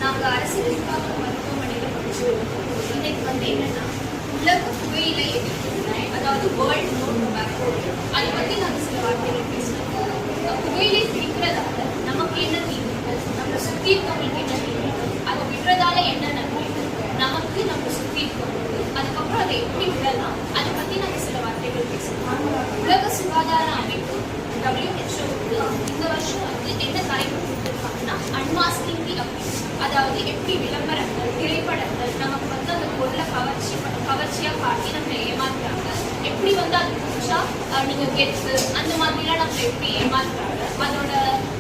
நாங்கள் அரசியலுக்காக மருத்துவமனையில் படிச்சோம். இன்னைக்கு என்னன்னா உலக புகையிலை அதாவது வேர்ல்ட் நோ டொபாக்கோ அதை பற்றி நாங்கள் சில வார்த்தைகள் பேசுகிறோம். புகையிலை பிடிக்கிறதால நமக்கு என்ன தீமைகள், நம்ம சுற்றி இருக்கவங்களுக்கு என்ன தீமைகள், அதை விடுறதால என்ன நன்மைகள் நமக்கு நம்ம சுற்றி இருக்கவங்களுக்கு, அதுக்கப்புறம் அதை எப்படி விடலாம் அதை பற்றி நாங்கள் சில வார்த்தைகள் பேசுகிறோம். உலக சுகாதார அமைப்பு WHO இந்த வருஷம் என்ன தலைப்பு கொடுத்துருக்காங்கன்னா அன்மாஸ்கிங் அப்படின்னு, அதாவது எப்படி விளம்பரங்கள் திரைப்படங்கள் நமக்கு அந்த பொருளை கவர்ச்சியாக காட்டி நம்மளை ஏமாத்துறாங்க, எப்படி அது புதுச்சா நீங்க கெட்ஸு அந்த மாதிரிலாம் நம்மளை எப்படி ஏமாத்துறாங்க,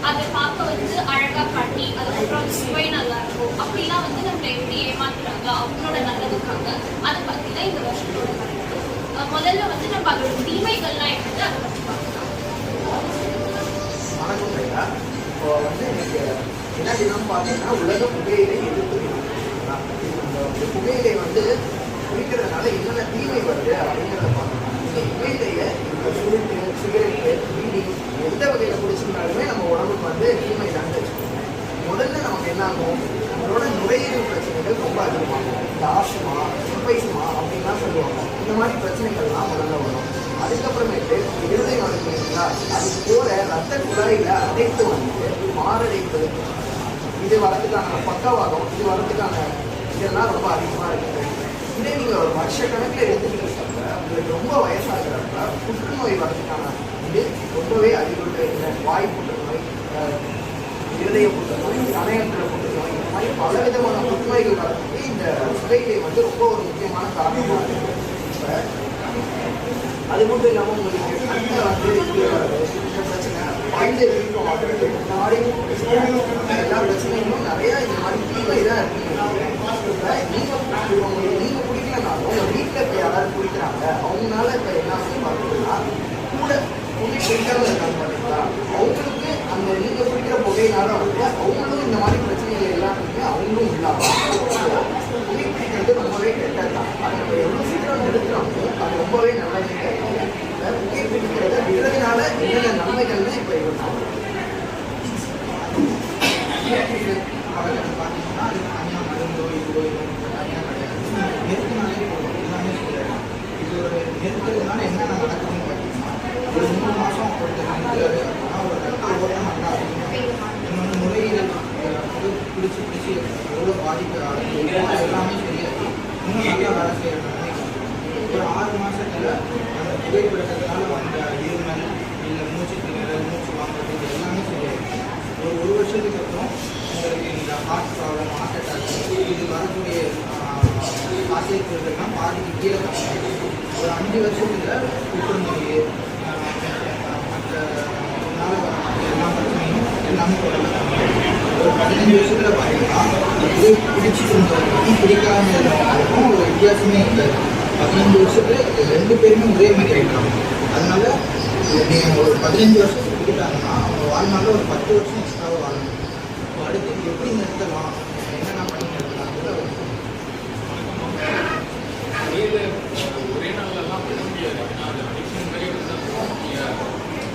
அதை பார்க்க அழகா காட்டி அதுக்கப்புறம் சுவை நல்லா இருக்கும் அப்படிலாம் நம்மளை எப்படி ஏமாத்துறாங்க அவங்களோட நல்லதுக்காக, அதை பற்றி தான் இந்த வருஷத்தோட தலைப்பு. முதல்ல நம்ம அதோட தீமைகள்லாம் என்னது அதை பற்றி பார்க்கலாம். வணக்கம் ஐயா. இப்போ இன்னைக்கு என்ன தினம் பார்த்தீங்கன்னா உலக புகையிலை எதிர்ப்பு தினம். இந்த புகையிலை குடிக்கிறதுனால என்னென்ன தீமை வருது அப்படிங்கிறத பார்க்கணும். இந்த புகையிலையை இப்போ சுருட்டு, சிகரெட்டு, பீடி எந்த வகையில் குடிச்சிருந்தாலுமே நம்ம உடம்புக்கு தீமை தான் வச்சுக்கோங்க. முதல்ல நமக்கு என்ன ஆகும், நம்மளோட நுரையீரல் பிரச்சனைகள் ரொம்ப அதிகமாகும். இந்த ஆஸ்துமா, எம்பைசுமா அப்படின்லாம் சொல்லுவாங்க. இந்த மாதிரி பிரச்சனைகள்லாம் முதல்ல வரும். அதுக்கப்புறமேட்டு இருதயம் இருக்குங்களா, அது போல ரத்த குழாயில அடைத்து மாரடைப்பு, இது வரதுக்கான பக்கவாதம், இது வரதுக்கான இதெல்லாம் ரொம்ப அதிகமாக இருக்குது. இதே நீங்கள் ஒரு வருஷ கணக்கில் எடுத்துக்கிட்டப்ப உங்களுக்கு ரொம்ப வயசாகிறப்ப புற்றுநோய் வரதுக்கான இது ரொம்பவே அதிகம். வாய் புற்றுநோய், இருதய புற்றுநோய், கணையத்தில் புற்றுநோய், இந்த மாதிரி பல விதமான புற்றுநோய்கள் வரதுக்கு இந்த புகையிலை ரொம்ப ஒரு முக்கியமான காரணமாக இருக்குது. இப்போ அது மட்டும் இல்லாமல் உங்களுக்கு கண்ணில் இந்த பிரச்சனை, வாய்ந்த வீக்கம் ஆகிறது, இந்த மாதிரி எல்லா பிரச்சனைகளும் நிறையா இந்த மாதிரி தீமை தான் இருக்குது. நீங்கள் குடிக்கலனாலும் உங்கள் வீட்டில் இப்போ யாராவது குடிக்கிறாங்க, அவங்களால இப்போ என்ன பார்த்தீங்கன்னா கூட புகை குடிக்காமல் இருக்காங்க பார்த்தீங்களா, அவங்களுக்கு அந்த நீங்கள் குடிக்கிற புகையினால அவங்களும் இந்த மாதிரி பிரச்சனைகள் எல்லாத்துக்குமே அவங்களும் இல்லாமல் புகை பிடிக்கிறது ரொம்பவே கெட்டது தான். அதை நம்ம எவ்வளோ சீக்கிரம் நிறுத்துறோமோ அது ரொம்பவே நல்லது. புகை பிடிக்கிறத விடுறதுனால என்னென்ன நன்மைகள்னு இப்போ இருந்தாங்க. பார்த்தீங்கன்னா அது தனியாக மருந்தோ இதுவோ தனியாக கிடையாது. நெருக்கினாலே போதும், எல்லாமே சொல்லிடலாம். இது ஒரு நெருக்கிறதுனால என்னென்ன நடக்குதுன்னு பார்த்தீங்கன்னா, ஒரு 3 மாதம் ஒருத்தர் அப்படின்னா ஒரு ரத்த ஓட்டம் நல்லா இருக்கும். இன்னொன்று நுரையீரல் பிடிச்சி எவ்வளோ பாதிப்பு எல்லாமே சரியாகி இன்னும் நல்லா வேலை செய்கிற நிலைமை. ஒரு 6 மாதத்தில் அந்த புகைப்பழக்கத்தினால வந்த இருமல், இல்லை மூச்சு திணறல், மூச்சு வாங்குறது, இது எல்லாமே சரியாயிடும். ஒரு வருஷத்துக்கு அப்புறம் உங்களுக்கு இந்த ஹார்ட் ப்ராப்ளம், ஹார்ட் அட்டாக், இது வரக்கூடிய சாத்தியக்கூறுகள்லாம் பாதிக்கு கீழே கம்மியாகும். ஒரு 5 வருஷத்தில் புற்றுநோய் மற்ற எல்லா பிரச்சனையும் எல்லாமே ஒரு 15 வருஷத்தில் பார்த்தீங்கன்னா இது பிடிச்சிட்டு இருந்தவங்களுக்கும் பிடிக்காம இருந்தவங்களுக்கும் ஒரு வித்தியாசமே இல்லை. 15 வருஷத்தில் 2 பேருமே ஒரே மாதிரி ஆகிட்டாங்க. அதனால நீங்கள் ஒரு 15 வருஷத்துக்கு பிடிக்காங்கன்னா அவங்க வாழ்நாளில் ஒரு 10 வருஷம் எக்ஸ்ட்ராவாக வாழணும். அடுத்து எப்படி நிறுத்தலாம், என்னென்ன பண்ணி நிறுத்தலாம் ஒரே நாளெல்லாம் பண்ண முடியாது. ஏன்னா அது அடிக்ஷன் மாதிரி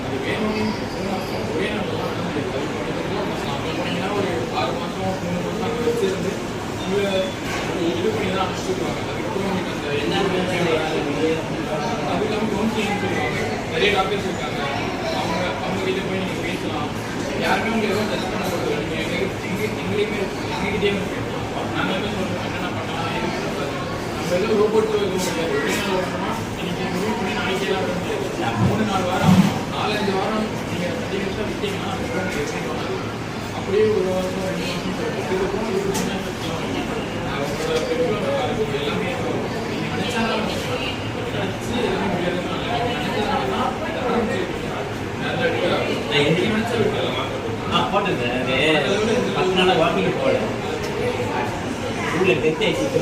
அது வேணும், ஒரே நாளெல்லாம் பண்ண முடியாது. அது போனீங்கன்னா ஒரு 6 மாதம் 3 மாதம் அங்கே வச்சிருந்து உங்களை இது பண்ணி தான் அனுப்பிச்சுடுவாங்க. அதுக்கப்புறம் உங்களுக்கு அந்த அது இல்லாமல் கவுன்சிலிங் சொல்லுவாங்க. நிறைய டாக்டர்ஸ் இருக்காங்க, அவங்க கிட்ட போய் நீங்கள் பேசலாம். யாருமே உங்களுக்கு எதுவும் டெஸ்ட் பண்ண போகிறது நீங்கள் எங்கேயுமே எங்ககிட்டே பேசலாம். நாங்கள் என்ன சொல்கிறோம், என்னென்ன பண்ணலாம், எது பண்ணக்கூடாது. நம்ம எதுவும் ரோபோட்டோ எதுவும் முடியாது. ஒரே நாள் ஓட்டணுமா இன்னைக்கு முடிவு பண்ணி நாளைக்கே தான் வர முடியாது. 3-4 வாரம் 4-5 வாரம் நீங்கள் கண்டினியூஸாக விட்டீங்கன்னா அதுக்கப்புறம் நீங்கள் எப்படி பண்ணாது. அப்படியே ஒரு வருஷம் 2 மாதம் இதுக்கப்புறம் இது சின்ன உங்களோட பெற்றோர் எல்லாமே நீங்கள் நினைச்சாலும் நினச்சி எல்லாமே முடியாதுன்னு நினைச்சதுனால தான் போட்டது 10 நாளாக வாக்கிங் போகல. ஊரில் டெத் ஆகிட்டு